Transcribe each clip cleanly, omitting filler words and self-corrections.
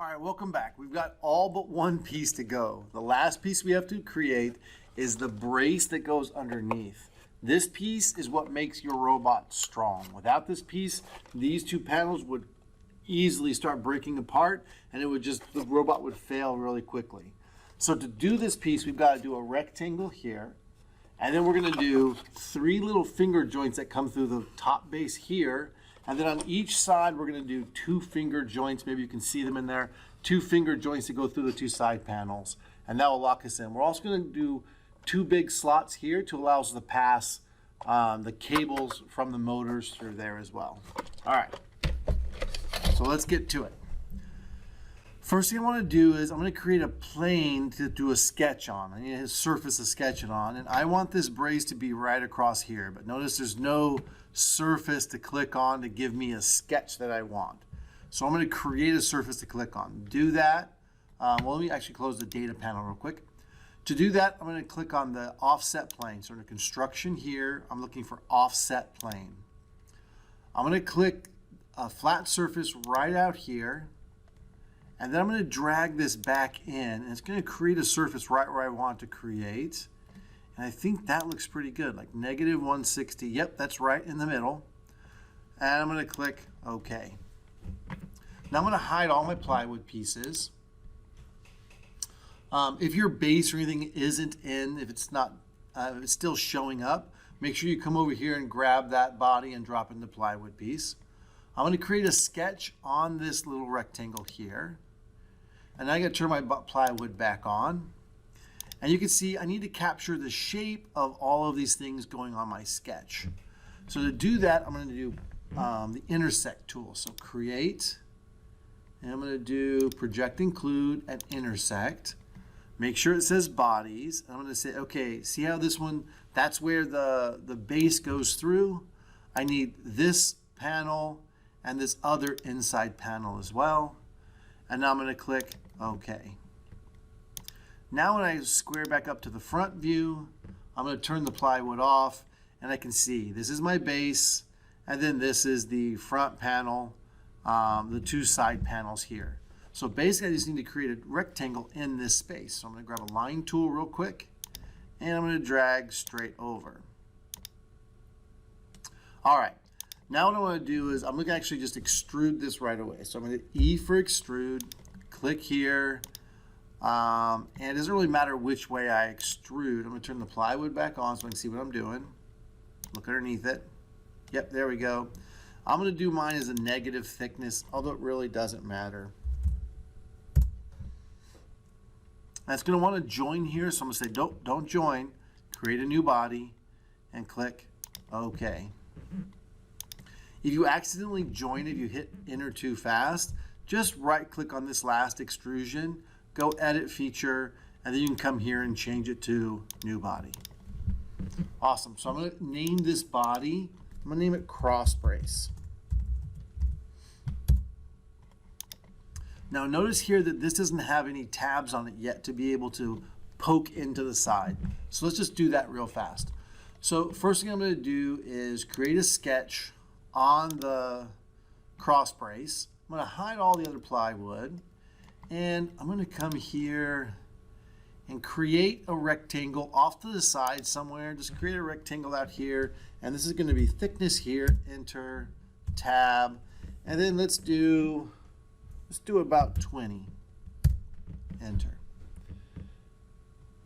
All right, welcome back. We've got all but one piece to go. The last piece we have to create is the brace that goes underneath. This piece is what makes your robot strong. Without this piece, these two panels would easily start breaking apart and the robot would fail really quickly. So to do this piece, we've got to do a rectangle here, and then we're going to do 3 little finger joints that come through the top base here. And then on each side, we're going to do 2 finger joints. Maybe you can see them in there. 2 finger joints to go through the 2 side panels. And that will lock us in. We're also going to do 2 big slots here to allow us to pass the cables from the motors through there as well. All right. So let's get to it. First thing I want to do is I'm going to create a plane to do a sketch on. I need a surface to sketch it on. And I want this brace to be right across here. But notice there's no surface to click on to give me a sketch that I want. So I'm going to create a surface to click on. Do that. Well, let me actually close the data panel real quick. To do that, I'm going to click on the offset plane. So in construction here, I'm looking for offset plane. I'm going to click a flat surface right out here. And then I'm going to drag this back in, and it's going to create a surface right where I want to create. And I think that looks pretty good, like -160. Yep, that's right in the middle. And I'm going to click OK. Now I'm going to hide all my plywood pieces. If your base or anything isn't in, if it's not, if it's still showing up, make sure you come over here and grab that body and drop in the plywood piece. I'm going to create a sketch on this little rectangle here. And I'm going to turn my plywood back on. And you can see I need to capture the shape of all of these things going on my sketch. So to do that, I'm going to do the intersect tool. So create, and I'm going to do project include and intersect. Make sure it says bodies. And I'm going to say, okay, see how this one, that's where the base goes through. I need this panel and this other inside panel as well. And now I'm going to click OK. Now when I square back up to the front view, I'm going to turn the plywood off, and I can see this is my base, and then this is the front panel, the 2 side panels here. So basically I just need to create a rectangle in this space. So I'm going to grab a line tool real quick, and I'm going to drag straight over. All right. Now what I want to do is I'm going to actually just extrude this right away. So I'm going to E for extrude, click here, and it doesn't really matter which way I extrude. I'm going to turn the plywood back on so I can see what I'm doing. Look underneath it. Yep, there we go. I'm going to do mine as a negative thickness, although it really doesn't matter. That's going to want to join here, so I'm going to say don't join, create a new body, and click OK. If you accidentally join it, you hit enter too fast, just right click on this last extrusion, go edit feature, and then you can come here and change it to new body. Awesome. So I'm going to name this body, I'm going to name it cross brace. Now notice here that this doesn't have any tabs on it yet to be able to poke into the side. So let's just do that real fast. So first thing I'm going to do is create a sketch on the cross brace. I'm going to hide all the other plywood, and I'm going to come here and create a rectangle off to the side somewhere. Just create a rectangle out here, and this is going to be thickness here, enter, tab, and then let's do about 20, enter.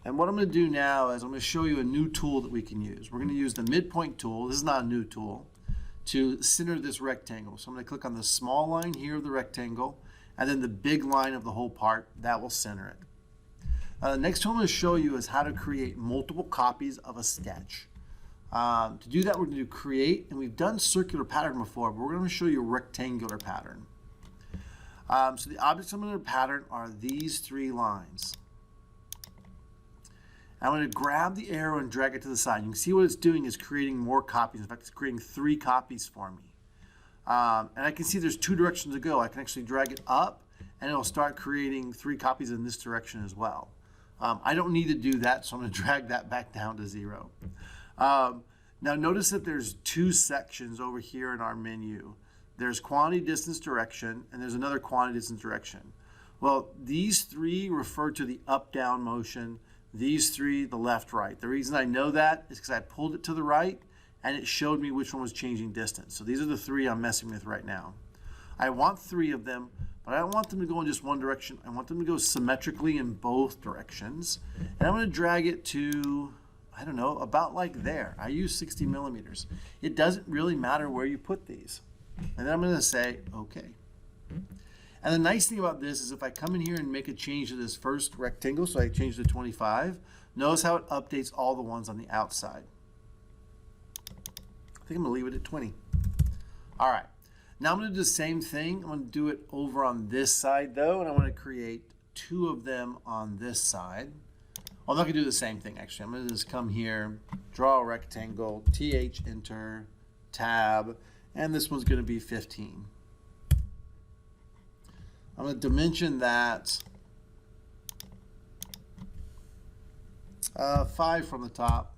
And what I'm going to do now is I'm going to show you a new tool that we can use. We're going to use the midpoint tool. This is not a new tool, to center this rectangle. So I'm going to click on the small line here of the rectangle, and then the big line of the whole part. That will center it. The next tool I'm going to show you is how to create multiple copies of a sketch. To do that, we're going to do create, and we've done circular pattern before, but we're going to show you a rectangular pattern. So the objects I'm going to pattern are these 3 lines. I'm going to grab the arrow and drag it to the side. You can see what it's doing is creating more copies. In fact, it's creating 3 copies for me. And I can see there's 2 directions to go. I can actually drag it up, and it'll start creating 3 copies in this direction as well. I don't need to do that, so I'm going to drag that back down to 0. Now notice that there's 2 sections over here in our menu. There's quantity, distance, direction, and there's another quantity, distance, direction. Well, these three refer to the up-down motion. These three, the left-right. The reason I know that is because I pulled it to the right and it showed me which one was changing distance. So these are the three I'm messing with right now. I want three of them, but I don't want them to go in just one direction. I want them to go symmetrically in both directions. And I'm going to drag it to, I don't know, about like there. I use 60 millimeters. It doesn't really matter where you put these. And then I'm going to say, okay. And the nice thing about this is if I come in here and make a change to this first rectangle, so I change to 25, notice how it updates all the ones on the outside. I think I'm going to leave it at 20. All right. Now I'm going to do the same thing. I'm going to do it over on this side though, and I want to create two of them on this side. I'm not going to do the same thing actually. I'm going to just come here, draw a rectangle, TH, enter, tab, and this one's going to be 15. I'm going to dimension that 5 from the top.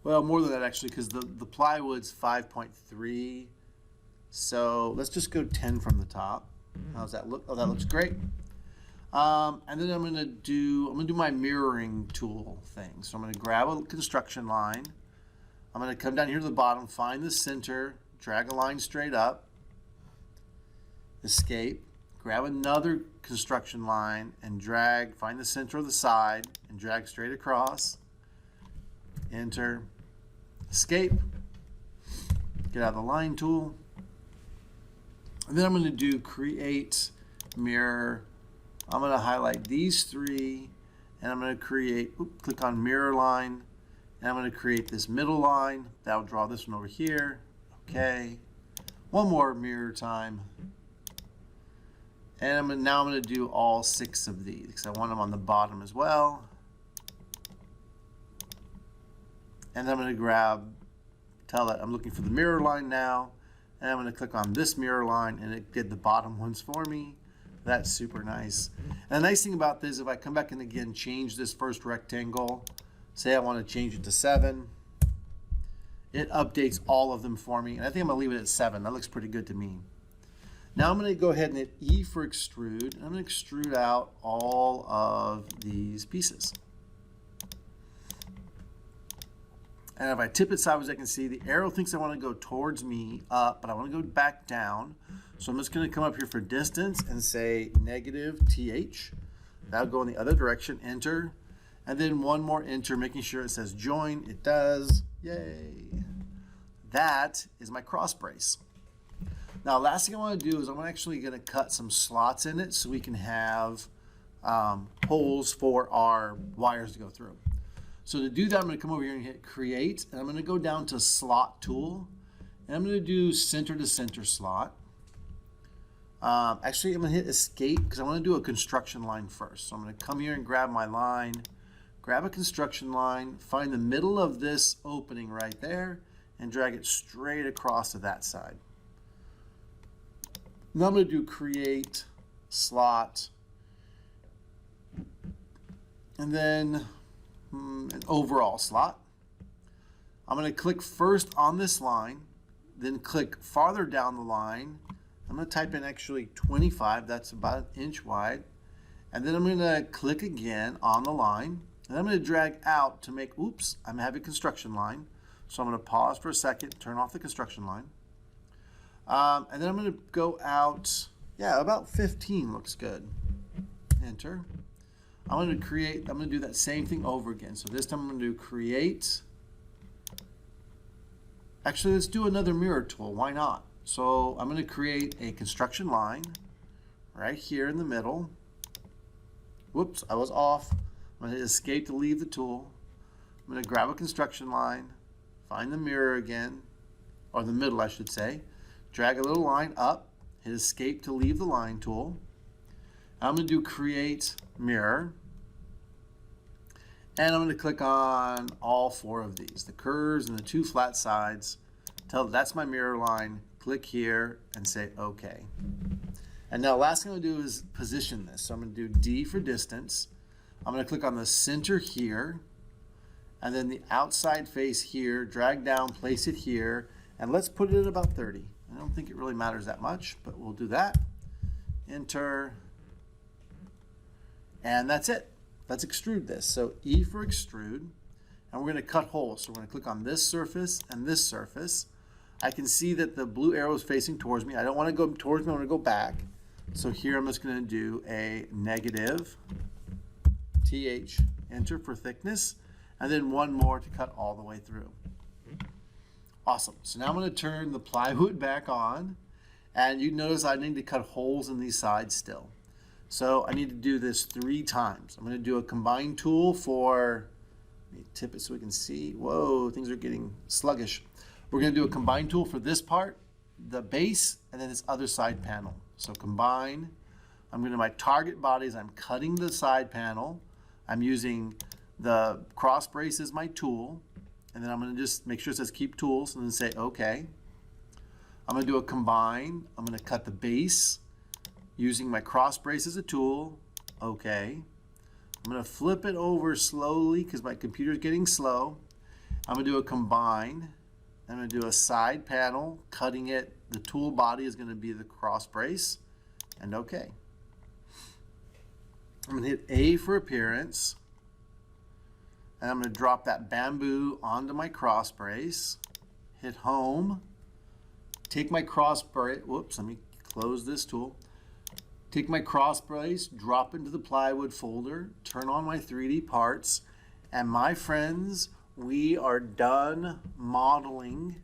Well, more than that actually, because the plywood's 5.3. So let's just go 10 from the top. How's that look? Oh, that looks great. And then I'm going to do my mirroring tool thing. So I'm going to grab a construction line. I'm going to come down here to the bottom, find the center, drag a line straight up. Escape, grab another construction line and drag, find the center of the side and drag straight across. Enter, escape, get out of the line tool. And then I'm going to do create mirror. I'm going to highlight these three and I'm going to create, click on mirror line, and I'm going to create this middle line. That'll draw this one over here. Okay. One more mirror time. And now I'm going to do all 6 of these because I want them on the bottom as well. And then I'm going to tell it I'm looking for the mirror line now. And I'm going to click on this mirror line and it did the bottom ones for me. That's super nice. And the nice thing about this, if I come back and again change this first rectangle, say I want to change it to 7, it updates all of them for me. And I think I'm going to leave it at 7. That looks pretty good to me. Now I'm going to go ahead and hit E for extrude. I'm going to extrude out all of these pieces. And if I tip it sideways, I can see the arrow thinks I want to go towards me up, but I want to go back down. So I'm just going to come up here for distance and say negative TH. That'll go in the other direction, enter. And then one more enter, making sure it says join. It does. Yay. That is my cross brace. Now, last thing I want to do is I'm actually going to cut some slots in it so we can have holes for our wires to go through. So to do that, I'm going to come over here and hit create, and I'm going to go down to slot tool, and I'm going to do center to center slot. Actually, I'm going to hit escape because I want to do a construction line first. So I'm going to come here and grab my line, grab a construction line, find the middle of this opening right there, and drag it straight across to that side. Now I'm going to do create slot, and then an overall slot. I'm going to click first on this line, then click farther down the line. I'm going to type in actually 25, that's about 1 inch wide. And then I'm going to click again on the line, and I'm going to drag out to make, oops, I'm having a construction line. So I'm going to pause for a second, turn off the construction line. And then I'm going to go out, yeah, about 15 looks good. Enter. I'm going to do that same thing over again. So this time I'm going to do create. Actually, let's do another mirror tool. Why not? So I'm going to create a construction line right here in the middle. Whoops, I was off. I'm going to hit escape to leave the tool. I'm going to grab a construction line, find the mirror again, or the middle I should say. Drag a little line up, hit escape to leave the line tool. I'm going to do create mirror. And I'm going to click on all 4 of these, the curves and the 2 flat sides. That's my mirror line. Click here and say OK. And now last thing I'm going to do is position this. So I'm going to do D for distance. I'm going to click on the center here, and then the outside face here, drag down, place it here, and let's put it at about 30. I don't think it really matters that much, but we'll do that. Enter, And that's it. Let's extrude this. So E for extrude, and we're going to cut holes. So we're going to click on this surface and this surface. I can see that the blue arrow is facing towards me. I don't want to go towards me, I want to go back. So here I'm just going to do a negative TH, enter for thickness, and then one more to cut all the way through. Awesome. So now I'm going to turn the plywood back on, and you notice I need to cut holes in these sides still. So I need to do this 3 times. I'm going to do a combine tool for, let me tip it so we can see. Whoa, things are getting sluggish. We're going to do a combine tool for this part, the base, and then this other side panel. So combine. I'm going to my target bodies. I'm cutting the side panel. I'm using the cross brace as my tool. And then I'm going to just make sure it says keep tools and then say OK. I'm going to do a combine. I'm going to cut the base using my cross brace as a tool. OK. I'm going to flip it over slowly because my computer is getting slow. I'm going to do a combine. I'm going to do a side panel, cutting it. The tool body is going to be the cross brace, and OK. I'm going to hit A for appearance, and I'm going to drop that bamboo onto my cross brace, hit home, take my cross brace, whoops, let me close this tool, take my cross brace, drop into the plywood folder, turn on my 3D parts, and my friends, we are done modeling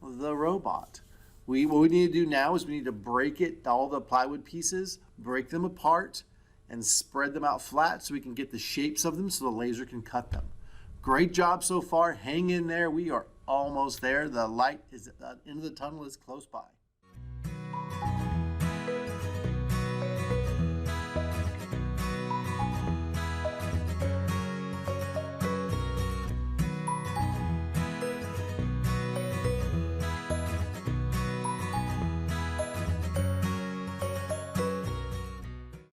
the robot. What we need to do now is we need to break it, all the plywood pieces, break them apart, and spread them out flat so we can get the shapes of them so the laser can cut them. Great job so far. Hang in there. We are almost there. The light is at the end of the tunnel is close by.